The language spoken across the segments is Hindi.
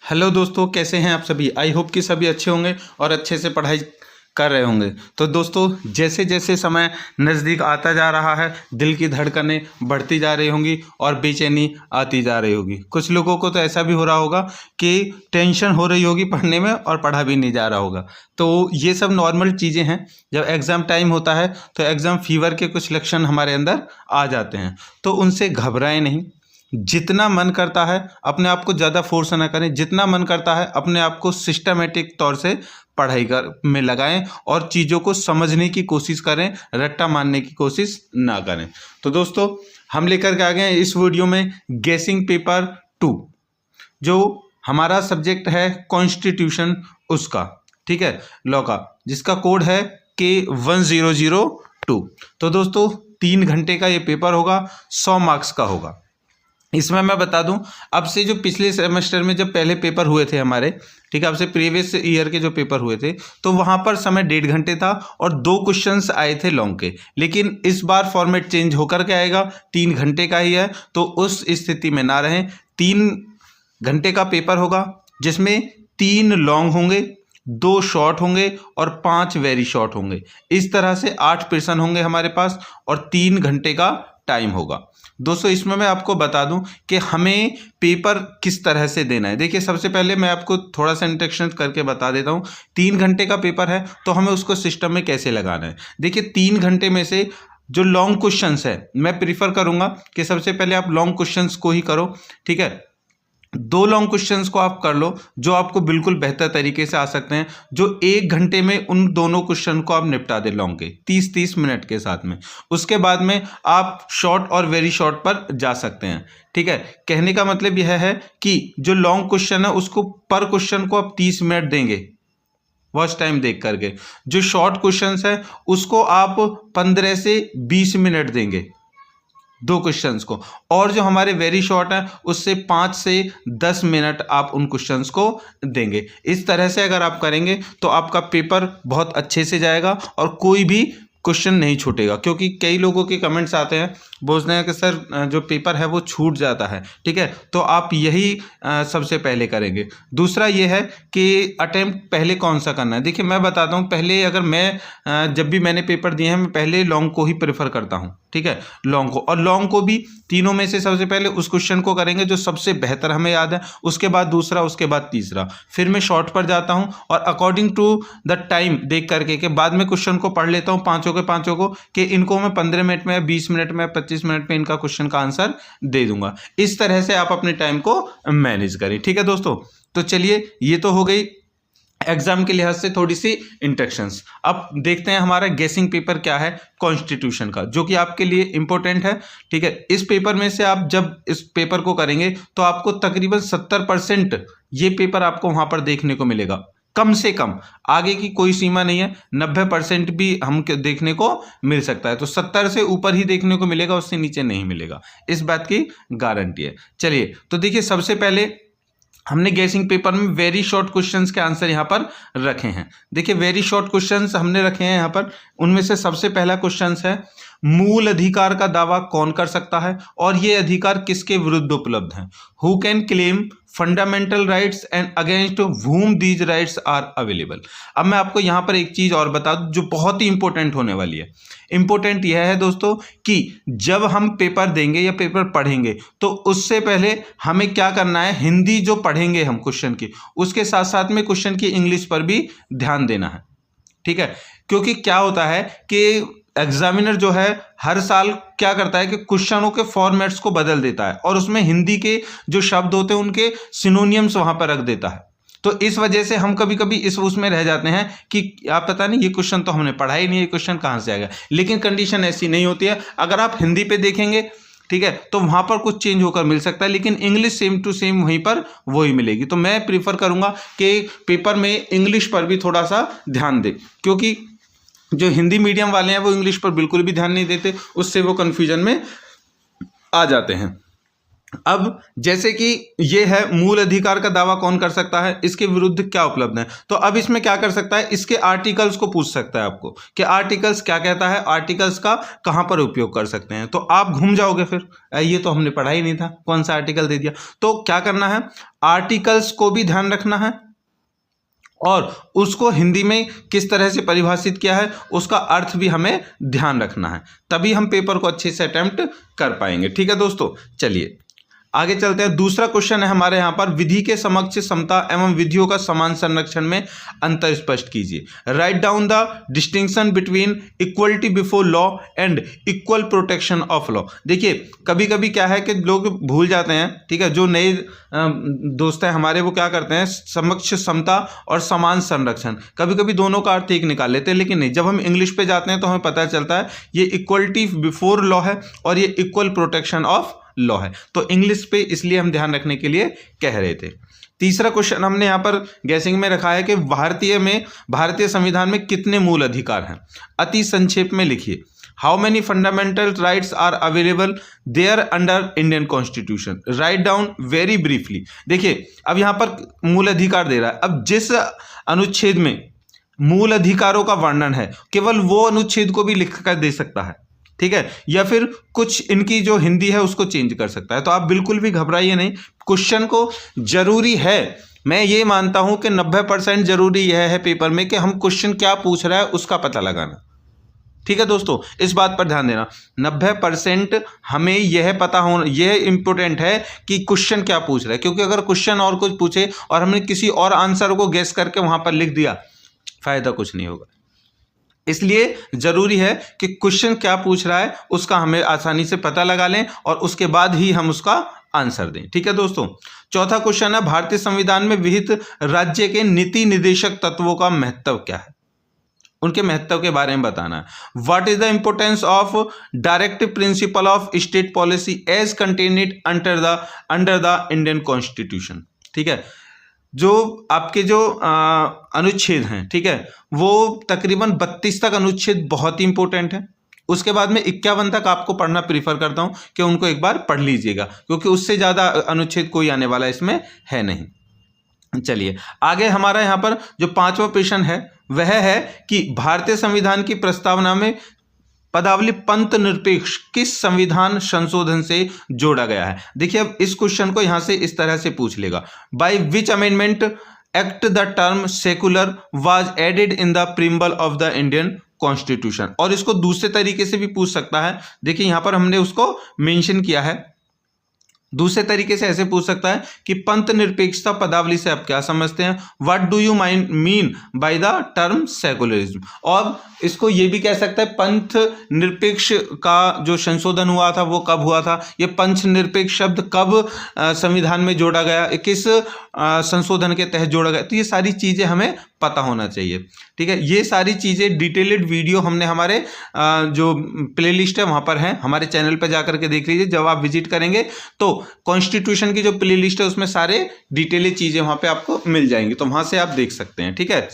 हेलो दोस्तों, कैसे हैं आप सभी। आई होप कि सभी अच्छे होंगे और अच्छे से पढ़ाई कर रहे होंगे। तो दोस्तों, जैसे जैसे समय नज़दीक आता जा रहा है, दिल की धड़कनें बढ़ती जा रही होंगी और बेचैनी आती जा रही होगी। कुछ लोगों को तो ऐसा भी हो रहा होगा कि टेंशन हो रही होगी पढ़ने में और पढ़ा भी नहीं जा रहा होगा। तो ये सब नॉर्मल चीज़ें हैं। जब एग्ज़ाम टाइम होता है तो एग्ज़ाम फीवर के कुछ लक्षण हमारे अंदर आ जाते हैं, तो उनसे घबराएं नहीं। जितना मन करता है अपने आप को ज़्यादा फोर्स ना करें, जितना मन करता है अपने आप को सिस्टमेटिक तौर से पढ़ाई कर में लगाएं और चीज़ों को समझने की कोशिश करें, रट्टा मारने की कोशिश ना करें। तो दोस्तों, हम लेकर के आ गए हैं इस वीडियो में गेसिंग पेपर 2, जो हमारा सब्जेक्ट है कॉन्स्टिट्यूशन उसका, ठीक है, लॉ का, जिसका कोड है K1002। तो दोस्तों, 3 घंटे का ये पेपर होगा, 100 मार्क्स का होगा। इसमें मैं बता दूं, अब से जो पिछले सेमेस्टर में जब पहले पेपर हुए थे हमारे, ठीक है, अब से प्रीवियस ईयर के जो पेपर हुए थे, तो वहां पर समय 1.5 घंटे था और 2 क्वेश्चंस आए थे लॉन्ग के। लेकिन इस बार फॉर्मेट चेंज होकर के आएगा, 3 घंटे का ही है। तो उस स्थिति में ना रहें। 3 घंटे का पेपर होगा जिसमें 3 लॉन्ग होंगे, 2 शॉर्ट होंगे और 5 वेरी शॉर्ट होंगे। इस तरह से 8 प्रश्न होंगे हमारे पास और 3 घंटे का टाइम होगा। दोस्तों, इसमें मैं आपको बता दूं कि हमें पेपर किस तरह से देना है। देखिए, सबसे पहले मैं आपको थोड़ा सा इंट्रोडक्शन करके बता देता हूं। 3 घंटे का पेपर है तो हमें उसको सिस्टम में कैसे लगाना है। देखिए, 3 घंटे में से जो लॉन्ग क्वेश्चंस है, मैं प्रीफर करूंगा कि सबसे पहले आप लॉन्ग क्वेश्चंस को ही करो, ठीक है। 2 लॉन्ग क्वेश्चंस को आप कर लो जो आपको बिल्कुल बेहतर तरीके से आ सकते हैं, जो 1 घंटे में उन दोनों क्वेश्चन को आप निपटा दे लॉन्ग के 30-30 मिनट के साथ में। उसके बाद में आप शॉर्ट और वेरी शॉर्ट पर जा सकते हैं, ठीक है। कहने का मतलब यह है कि जो लॉन्ग क्वेश्चन है उसको पर क्वेश्चन को आप 30 मिनट देंगे वॉच टाइम देख करके। जो शॉर्ट क्वेश्चंस है उसको आप 15 से 20 मिनट देंगे 2 क्वेश्चंस को, और जो हमारे वेरी शॉर्ट हैं उससे 5 से 10 मिनट आप उन क्वेश्चंस को देंगे। इस तरह से अगर आप करेंगे तो आपका पेपर बहुत अच्छे से जाएगा और कोई भी क्वेश्चन नहीं छूटेगा। क्योंकि कई लोगों के कमेंट्स आते हैं, बोलते हैं कि सर जो पेपर है वो छूट जाता है, ठीक है। तो आप यही सबसे पहले करेंगे। दूसरा ये है कि अटेम्प्ट पहले कौन सा करना है। देखिए, मैं बताता हूँ, पहले अगर मैं जब भी मैंने पेपर दिए हैं, मैं पहले लॉन्ग को ही प्रेफर करता हूँ, ठीक है, लॉन्ग को। और लॉन्ग को भी तीनों में से सबसे पहले उस क्वेश्चन को करेंगे जो सबसे बेहतर हमें याद है, उसके बाद दूसरा, उसके बाद तीसरा, फिर मैं शॉर्ट पर जाता हूँ और अकॉर्डिंग टू द टाइम देख करके के बाद में क्वेश्चन को पढ़ लेता हूँ पांचों को कि इनको मैं 15 मिनट में, 20 मिनट में, 25 मिनट में इनका क्वेश्चन का आंसर दे दूंगा। इस तरह से आप अपने टाइम को मैनेज करें, ठीक है दोस्तों। तो चलिए, ये तो हो गई एग्जाम के लिहाज से थोड़ी सी इंस्ट्रक्शंस। अब देखते हैं हमारा गेसिंग पेपर क्या है कॉन्स्टिट्यूशन का, जो कि आपके लिए इंपॉर्टेंट है, ठीक है। इस पेपर में से आप जब इस पेपर को करेंगे तो आपको तकरीबन 70% ये पेपर आपको वहां पर देखने को मिलेगा, कम से कम। आगे की कोई सीमा नहीं है, 90% भी हम देखने को मिल सकता है। तो 70 से ऊपर ही देखने को मिलेगा, उससे नीचे नहीं मिलेगा, इस बात की गारंटी है। चलिए, तो देखिए, सबसे पहले हमने गेसिंग पेपर में वेरी शॉर्ट क्वेश्चंस के आंसर यहाँ पर रखे हैं। देखिए, वेरी शॉर्ट क्वेश्चंस हमने रखे हैं यहाँ पर। उनमें से सबसे पहला क्वेश्चन है, मूल अधिकार का दावा कौन कर सकता है और ये अधिकार किसके विरुद्ध उपलब्ध हैं। Who can claim fundamental rights and against whom these rights are available. अब मैं आपको यहाँ पर एक चीज और बता दूं जो बहुत ही इंपॉर्टेंट होने वाली है। इंपॉर्टेंट यह है दोस्तों कि जब हम पेपर देंगे या पेपर पढ़ेंगे तो उससे पहले हमें क्या करना है, हिंदी जो पढ़ेंगे हम क्वेश्चन की, उसके साथ साथ में क्वेश्चन की इंग्लिश पर भी ध्यान देना है, ठीक है। क्योंकि क्या होता है कि एग्जामिनर जो है हर साल क्या करता है कि क्वेश्चनों के फॉर्मेट्स को बदल देता है और उसमें हिंदी के जो शब्द होते हैं उनके सिनोनियम्स वहां पर रख देता है। तो इस वजह से हम कभी कभी इस उसमें रह जाते हैं कि आप पता नहीं, ये क्वेश्चन तो हमने पढ़ा ही नहीं, ये क्वेश्चन कहां से आ गया। लेकिन कंडीशन ऐसी नहीं होती है। अगर आप हिंदी पे देखेंगे, ठीक है, तो वहां पर कुछ चेंज होकर मिल सकता है, लेकिन इंग्लिश सेम टू सेम वहीं पर वही मिलेगी। तो मैं प्रीफर करूंगा कि पेपर में इंग्लिश पर भी थोड़ा सा ध्यान दे, क्योंकि जो हिंदी मीडियम वाले हैं वो इंग्लिश पर बिल्कुल भी ध्यान नहीं देते, उससे वो कंफ्यूजन में आ जाते हैं। अब जैसे कि ये है मूल अधिकार का दावा कौन कर सकता है, इसके विरुद्ध क्या उपलब्ध है, तो अब इसमें क्या कर सकता है, इसके आर्टिकल्स को पूछ सकता है आपको कि आर्टिकल्स क्या कहता है, आर्टिकल्स का कहां पर उपयोग कर सकते हैं। तो आप घूम जाओगे फिर, ये तो हमने पढ़ा ही नहीं था, कौन सा आर्टिकल दे दिया। तो क्या करना है, आर्टिकल्स को भी ध्यान रखना है और उसको हिंदी में किस तरह से परिभाषित किया है उसका अर्थ भी हमें ध्यान रखना है, तभी हम पेपर को अच्छे से अटेम्प्ट कर पाएंगे। ठीक है दोस्तों, चलिए आगे चलते हैं। दूसरा क्वेश्चन है हमारे यहाँ पर, विधि के समक्ष समता एवं विधियों का समान संरक्षण में अंतर स्पष्ट कीजिए। Right down the distinction between equality before law and equal protection of law. देखिए कभी कभी क्या है कि लोग भूल जाते हैं, ठीक है, जो नए दोस्त हैं हमारे वो क्या करते हैं, समक्ष समता और समान संरक्षण कभी कभी दोनों का अर्थ एक निकाल लेते हैं, लेकिन नहीं, जब हम इंग्लिश पे जाते हैं तो हमें पता चलता है ये इक्वलिटी बिफोर लॉ है और ये इक्वल प्रोटेक्शन ऑफ लॉ है। तो इंग्लिश पे इसलिए हम ध्यान रखने के लिए कह रहे थे। तीसरा क्वेश्चन हमने यहाँ पर गैसिंग में रखा है कि भारतीय संविधान में कितने मूल अधिकार हैं, अति संक्षेप में लिखिए। How many fundamental rights are available there under Indian constitution, write down very briefly. देखिए अब यहाँ पर मूल अधिकार दे रहा है, अब जिस अनुच्छेद में मूल अधिकारों का वर्णन है केवल वो अनुच्छेद को भी लिख कर दे सकता है, ठीक है, या फिर कुछ इनकी जो हिंदी है उसको चेंज कर सकता है। तो आप बिल्कुल भी घबराइए नहीं, क्वेश्चन को जरूरी है, मैं ये मानता हूं कि 90% जरूरी यह है पेपर में कि हम क्वेश्चन क्या पूछ रहा है उसका पता लगाना। ठीक है दोस्तों, इस बात पर ध्यान देना, 90% हमें यह पता होना, यह इंपॉर्टेंट है कि क्वेश्चन क्या पूछ रहा है, क्योंकि अगर क्वेश्चन और कुछ पूछे और हमने किसी और आंसर को गेस करके वहां पर लिख दिया, फायदा कुछ नहीं होगा। इसलिए जरूरी है कि क्वेश्चन क्या पूछ रहा है उसका हमें आसानी से पता लगा लें और उसके बाद ही हम उसका आंसर दें। ठीक है दोस्तों, चौथा क्वेश्चन है, भारतीय संविधान में विहित राज्य के नीति निर्देशक तत्वों का महत्व क्या है, उनके महत्व के बारे में बताना है। What is the importance of directive principle of state policy as contained under the Indian constitution. ठीक है, जो आपके जो अनुच्छेद हैं, ठीक है, वो तकरीबन 32 तक अनुच्छेद बहुत ही इंपॉर्टेंट है। उसके बाद में 51 तक आपको पढ़ना प्रीफर करता हूं कि उनको एक बार पढ़ लीजिएगा, क्योंकि उससे ज़्यादा अनुच्छेद कोई आने वाला इसमें है नहीं। चलिए आगे, हमारा यहाँ पर जो 5वां प्रश्न है वह है कि भारतीय संविधान की प्रस्तावना में पदावली पंथ निरपेक्ष किस संविधान संशोधन से जोड़ा गया है। देखिए अब इस क्वेश्चन को यहां से इस तरह से पूछ लेगा, by which amendment act the term secular was added in the preamble of the Indian constitution. और इसको दूसरे तरीके से भी पूछ सकता है, देखिए यहां पर हमने उसको मेंशन किया है, दूसरे तरीके से ऐसे पूछ सकता है कि पंथ निरपेक्षता पदावली से आप क्या समझते हैं, what do you mean by the term secularism. और इसको ये भी कह सकता है पंथ निरपेक्ष का जो संशोधन हुआ था वो कब हुआ था, ये पंथ निरपेक्ष शब्द कब संविधान में जोड़ा गया, किस संशोधन के तहत जोड़ा गया। तो ये सारी चीज़ें हमें पता होना चाहिए। ठीक है, ये सारी चीज़ें डिटेल्ड वीडियो हमने हमारे जो प्लेलिस्ट है वहाँ पर है, हमारे चैनल पर जाकर के देख लीजिए। जब आप विजिट करेंगे तो कॉन्स्टिट्यूशन की जो प्लेलिस्ट है उसमें सारे डिटेल्ड चीज़ें वहाँ पे आपको मिल जाएंगी, तो वहाँ से आप देख सकते हैं। ठीक है,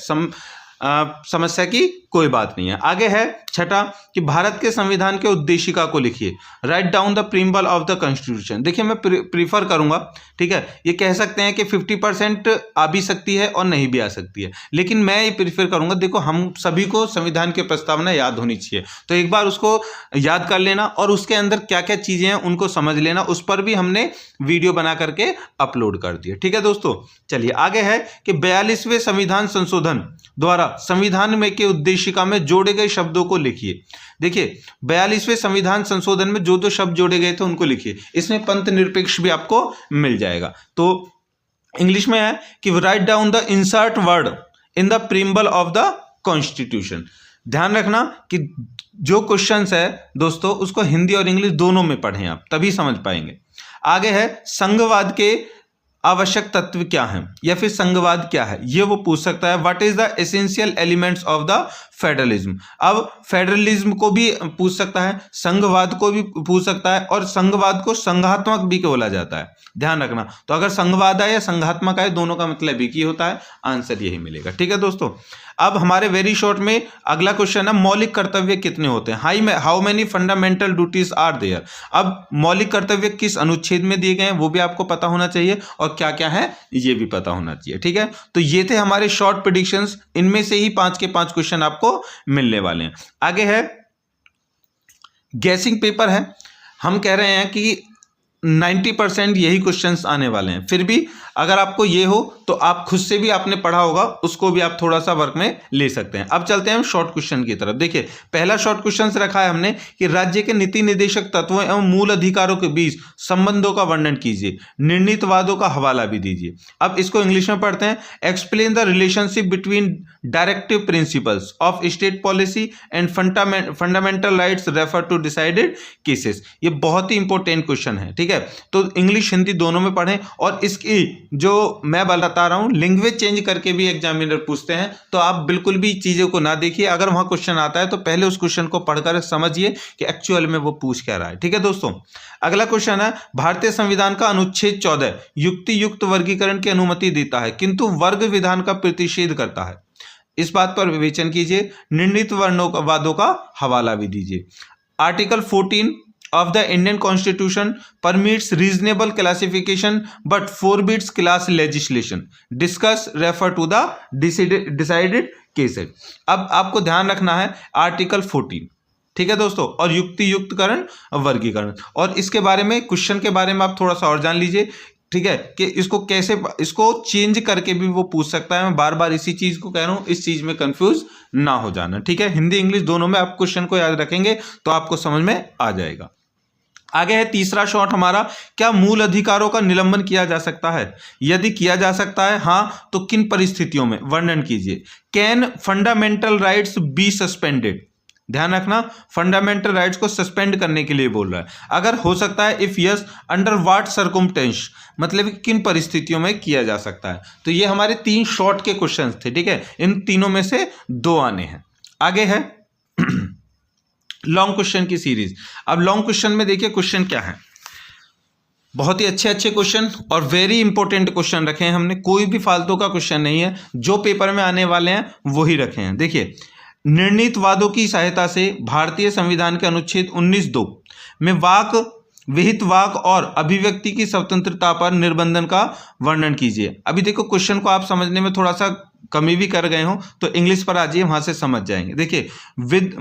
समस्या की कोई बात नहीं है। आगे है छठा कि भारत के संविधान के उद्देशिका को लिखिए, write down the preamble of the constitution. देखिए मैं प्रीफर करूंगा, ठीक है, ये कह सकते हैं कि 50% आ भी सकती है और नहीं भी आ सकती है, लेकिन मैं ये प्रीफर करूंगा, देखो हम सभी को संविधान की प्रस्तावना याद होनी चाहिए, तो एक बार उसको याद कर लेना और उसके अंदर क्या क्या चीज़ें हैं उनको समझ लेना। उस पर भी हमने वीडियो बना करके अपलोड कर दिया। ठीक है दोस्तों, चलिए आगे है कि 42वें संविधान संशोधन द्वारा संविधान में के उद्देशिका में जोड़े गए शब्दों को लिखिए। देखिए 42वें संविधान संशोधन में जो जो शब्द जोड़े गए थे उनको लिखिए। इसमें पंथ निरपेक्ष भी आपको मिल जाएगा। तो इंग्लिश में है कि write down the insert word in the preamble of the constitution. ध्यान रखना कि जो क्वेश्चंस है दोस्तों उसको हिंदी और इंग्लिश दोनों में पढ़ें आप, तभी समझ पाएंगे। आगे है संघवाद के आवश्यक तत्व क्या हैं या फिर संघवाद क्या है, ये वो पूछ सकता है। What is the essential elements of the federalism. अब फेडरलिज्म को भी पूछ सकता है, संघवाद को भी पूछ सकता है, और संघवाद को संघात्मक भी बोला जाता है, ध्यान रखना। तो अगर संघवाद है या संघात्मक है, दोनों का मतलब एक ही होता है, आंसर यही मिलेगा। ठीक है दोस्तों, अब हमारे वेरी शॉर्ट में अगला क्वेश्चन है, मौलिक कर्तव्य कितने होते हैं? How many fundamental duties are there? अब मौलिक कर्तव्य किस अनुच्छेद में दिए गए हैं वो भी आपको पता होना चाहिए, और क्या क्या है ये भी पता होना चाहिए। ठीक है, तो ये थे हमारे शॉर्ट प्रेडिक्शंस, इनमें से ही 5 के 5 क्वेश्चन आपको मिलने वाले हैं। आगे है गैसिंग पेपर है, हम कह रहे हैं कि 90% यही क्वेश्चंस आने वाले हैं, फिर भी अगर आपको ये हो तो आप खुद से भी आपने पढ़ा होगा, उसको भी आप थोड़ा सा वर्क में ले सकते हैं। अब चलते हैं हम शॉर्ट क्वेश्चन की तरफ। देखिए, पहला शॉर्ट क्वेश्चन रखा है हमने कि राज्य के नीति निर्देशक तत्वों एवं मूल अधिकारों के बीच संबंधों का वर्णन कीजिए, निर्णीतवादों का हवाला भी दीजिए। अब इसको इंग्लिश में पढ़ते हैं। Explain the relationship between directive principles of state policy and fundamental rights refer to decided cases. ये बहुत ही इंपॉर्टेंट क्वेश्चन है। ठीक है, तो इंग्लिश हिंदी दोनों में पढ़ें, और इसकी जो मैं बता रहा हूं लैंग्वेज चेंज करके भी एग्जामिनर पूछते हैं, तो आप बिल्कुल भी चीजों को ना देखिए। अगर वहां क्वेश्चन आता है तो पहले उस क्वेश्चन को पढ़कर समझिए कि एक्चुअल में वो पूछ क्या रहा है। ठीक है दोस्तों, अगला क्वेश्चन है, भारतीय संविधान का अनुच्छेद 14 युक्ति युक्त वर्गीकरण की अनुमति देता है किंतु वर्ग विधान का प्रतिषेध करता है, इस बात पर विवेचन कीजिए, निर्णीत वर्णवादों का हवाला भी दीजिए। Article 14 of the Indian Constitution permits reasonable classification but forbids class legislation. Discuss, refer to the decided cases. अब आपको ध्यान रखना है आर्टिकल 14, ठीक है दोस्तों, और युक्ति युक्तकरण वर्गीकरण, और इसके बारे में क्वेश्चन के बारे में आप थोड़ा सा और जान लीजिए। ठीक है, कि इसको कैसे, इसको चेंज करके भी वो पूछ सकता है। मैं बार बार इसी चीज को कह रहा हूं, इस चीज में कंफ्यूज ना हो जाना। ठीक है, हिंदी इंग्लिश दोनों में आप क्वेश्चन को याद रखेंगे तो आपको समझ में आ जाएगा। आगे है तीसरा शॉर्ट हमारा, क्या मूल अधिकारों का निलंबन किया जा सकता है? यदि किया जा सकता है, हाँ, तो किन परिस्थितियों में? वर्णन कीजिए। Can fundamental rights be suspended? ध्यान रखना, फंडामेंटल राइट्स को सस्पेंड करने के लिए बोल रहा है। अगर हो सकता है, if yes, under what circumstance, मतलब किन परिस्थितियों में किया जा सकता है। तो ये हमारे 3 शॉर्ट के क्वेश्चंस थे। ठीक है, इन तीनों में से 2 आने हैं। आगे है लॉन्ग क्वेश्चन की सीरीज। अब लॉन्ग क्वेश्चन में देखिए क्वेश्चन क्या है, बहुत ही अच्छे अच्छे क्वेश्चन और वेरी इंपॉर्टेंट क्वेश्चन रखे हैं हमने, कोई भी फालतू का क्वेश्चन नहीं है, जो पेपर में आने वाले हैं वही रखे हैं। देखिए, निर्णीतवादों की सहायता से भारतीय संविधान के अनुच्छेद 19(2) में वाक, विहित वाक और अभिव्यक्ति की स्वतंत्रता पर निर्बंधन का वर्णन कीजिए। अभी देखो, क्वेश्चन को आप समझने में थोड़ा सा कमी भी कर गए हो तो इंग्लिश पर आ जाइए, वहां से समझ जाएंगे। देखिए, विहित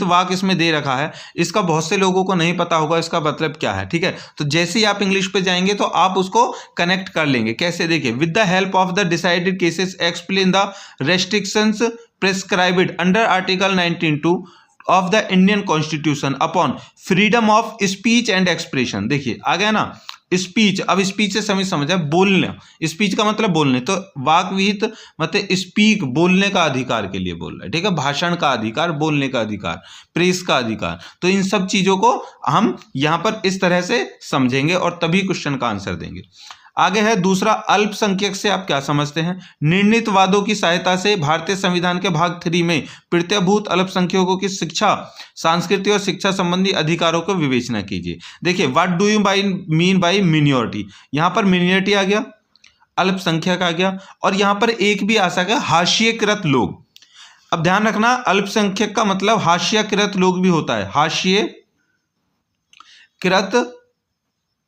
वाक इसमें दे रखा है, इसका बहुत से लोगों को नहीं पता होगा इसका मतलब क्या है। ठीक है, तो जैसे ही आप इंग्लिश पे जाएंगे तो आप उसको कनेक्ट कर लेंगे। कैसे? देखिए, with the help of the decided cases explain the restrictions prescribed under article 19(2) of the Indian constitution upon freedom of speech and expression. देखिए, आ गया ना स्पीच। अब स्पीच से समझ है बोलना, स्पीच का मतलब बोलने, तो वाक विहित मतलब स्पीक, बोलने का अधिकार के लिए बोल रहा है। ठीक है, भाषण का अधिकार, बोलने का अधिकार, प्रेस का अधिकार, तो इन सब चीजों को हम यहां पर इस तरह से समझेंगे और तभी क्वेश्चन का आंसर देंगे। आगे है दूसरा, अल्पसंख्यक से आप क्या समझते हैं? निर्णीतवादों की सहायता से भारतीय संविधान के भाग 3 में प्रत्यभूत अल्पसंख्यकों की शिक्षा, सांस्कृतिक और शिक्षा संबंधी अधिकारों को विवेचना कीजिए। देखिए, what do you mean by minority? यहां पर मिनियोरिटी आ गया, अल्पसंख्यक आ गया, और यहां पर एक भी आ सका हाशिएकृत लोग। अब ध्यान रखना, अल्पसंख्यक का मतलब हाशियाकृत लोग भी होता है, हाशिएकृत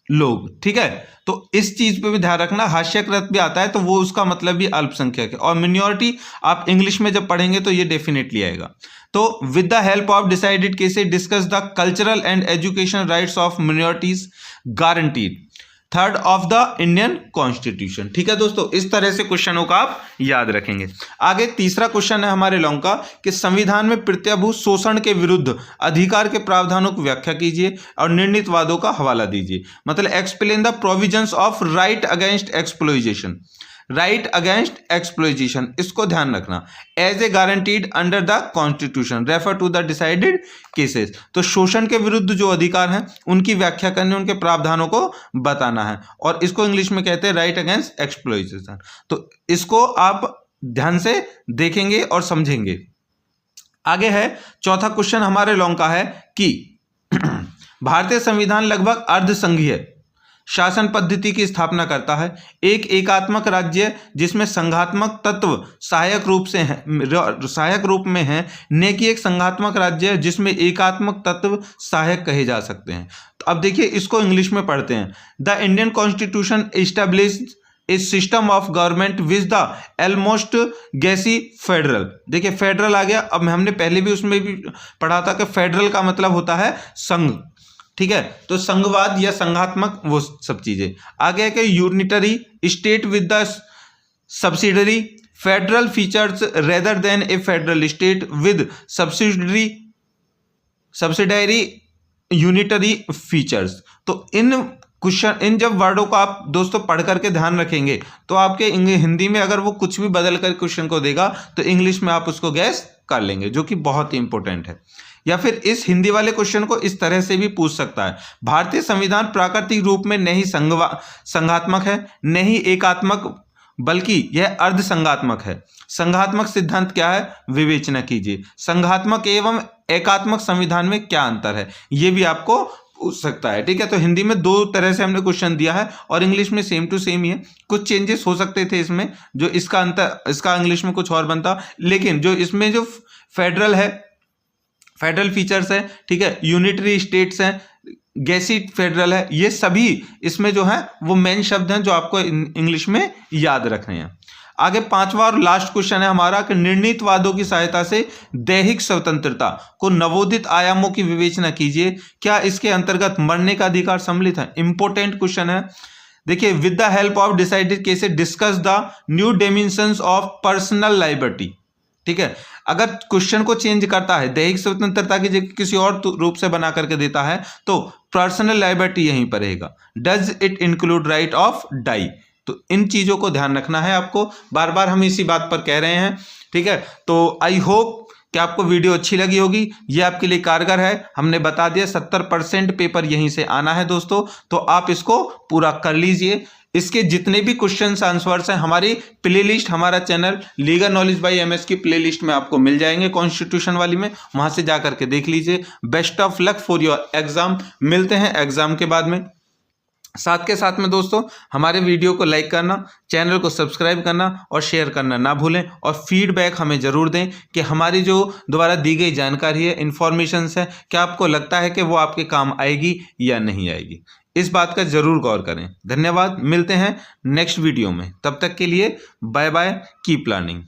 लोग। ठीक है, तो इस चीज पे भी ध्यान रखना, हास्यकृत भी आता है तो वो उसका मतलब भी अल्पसंख्यक है। और मिनियोरिटी आप इंग्लिश में जब पढ़ेंगे तो ये डेफिनेटली आएगा। तो with the help of decided cases discuss the cultural and education rights of minorities guaranteed 3rd of the Indian constitution. ठीक है दोस्तों, इस तरह से क्वेश्चनों का आप याद रखेंगे। आगे तीसरा क्वेश्चन है हमारे लॉन्ग का कि संविधान में प्रत्यभूत शोषण के विरुद्ध अधिकार के प्रावधानों की व्याख्या कीजिए और निर्णीतवादों का हवाला दीजिए। मतलब explain the provisions of right against exploitation, right against exploitation, इसको ध्यान रखना, as a guaranteed under the constitution refer to the decided cases. तो शोषण के विरुद्ध जो अधिकार हैं उनकी व्याख्या करने, उनके प्रावधानों को बताना है, और इसको इंग्लिश में कहते हैं राइट अगेंस्ट एक्सप्लॉइटेशन। तो इसको आप ध्यान से देखेंगे और समझेंगे। आगे है चौथा क्वेश्चन हमारे लॉन्ग का है कि भारतीय संविधान लगभग अर्धसंघीय शासन पद्धति की स्थापना करता है। एक एकात्मक राज्य जिसमें संघात्मक तत्व सहायक रूप में है, न कि एक संघात्मक राज्य जिसमें एकात्मक तत्व सहायक कहे जा सकते हैं। तो अब देखिए इसको इंग्लिश में पढ़ते हैं। The Indian constitution established a system of government which the almost quasi federal. देखिए फेडरल आ गया। अब हमने पहले भी उसमें भी पढ़ा था कि फेडरल का मतलब होता है संघ, ठीक है, तो संघवाद या संघात्मक वो सब चीजें। आगे है कि unitary state with the subsidiary federal features rather than A federal state with subsidiary unitary features. तो इन जब वर्डों को आप दोस्तों पढ़ करके ध्यान रखेंगे तो आपके हिंदी में अगर वो कुछ भी बदल कर क्वेश्चन को देगा तो इंग्लिश में आप उसको गैस कर लेंगे, जो कि बहुत ही इंपॉर्टेंट है। या फिर इस हिंदी वाले क्वेश्चन को इस तरह से भी पूछ सकता है, भारतीय संविधान प्राकृतिक रूप में नहीं संघात्मक है, नहीं एकात्मक, बल्कि यह अर्धसंघात्मक है। संघात्मक सिद्धांत क्या है, विवेचना कीजिए। संघात्मक एवं एकात्मक संविधान में क्या अंतर है, यह भी आपको पूछ सकता है, ठीक है। तो हिंदी में दो तरह से हमने क्वेश्चन दिया है और इंग्लिश में सेम टू सेम ही है। कुछ चेंजेस हो सकते थे इसमें, जो इसका इंग्लिश में कुछ और बनता, लेकिन जो इसमें जो फेडरल है, फेडरल फीचर्स है, ठीक है, यूनिटरी स्टेट्स हैं, गैसी फेडरल है, ये सभी इसमें जो है वो मेन शब्द हैं जो आपको इंग्लिश में याद रखने हैं। आगे पांचवा और लास्ट क्वेश्चन है हमारा कि निर्णीतवादों की सहायता से दैहिक स्वतंत्रता को नवोदित आयामों की विवेचना कीजिए, क्या इसके अंतर्गत मरने का अधिकार सम्मिलित है। इंपॉर्टेंट क्वेश्चन है। देखिए, with the help of decided cases discuss the new dimensions of personal liberty, ठीक है। अगर क्वेश्चन को चेंज करता है, दैहिक स्वतंत्रता की जगह किसी और रूप से बना करके देता है तो पर्सनल लाइबर्टी यहीं पर रहेगा। Does it include right of die. तो इन चीजों को ध्यान रखना है आपको, बार बार हम इसी बात पर कह रहे हैं, ठीक है। तो आई होप कि आपको वीडियो अच्छी लगी होगी, ये आपके लिए कारगर है। हमने बता दिया 70% पेपर यहीं से आना है दोस्तों, तो आप इसको पूरा कर लीजिए। इसके जितने भी क्वेश्चंस आंसर्स हैं हमारी प्लेलिस्ट, हमारा channel legal knowledge by MS की प्लेलिस्ट में आपको मिल जाएंगे, कॉन्स्टिट्यूशन वाली में, वहां से जा करके देख लीजिए। Best of luck for your exam. मिलते हैं एग्जाम के बाद में। साथ के साथ में दोस्तों हमारे वीडियो को लाइक करना, चैनल को सब्सक्राइब करना और शेयर करना ना भूलें, और फीडबैक हमें ज़रूर दें कि हमारी जो द्वारा दी गई जानकारी है, इन्फॉर्मेशंस है, क्या आपको लगता है कि वो आपके काम आएगी या नहीं आएगी। इस बात का ज़रूर गौर करें। धन्यवाद, मिलते हैं नेक्स्ट वीडियो में, तब तक के लिए बाय बाय, कीप लर्निंग।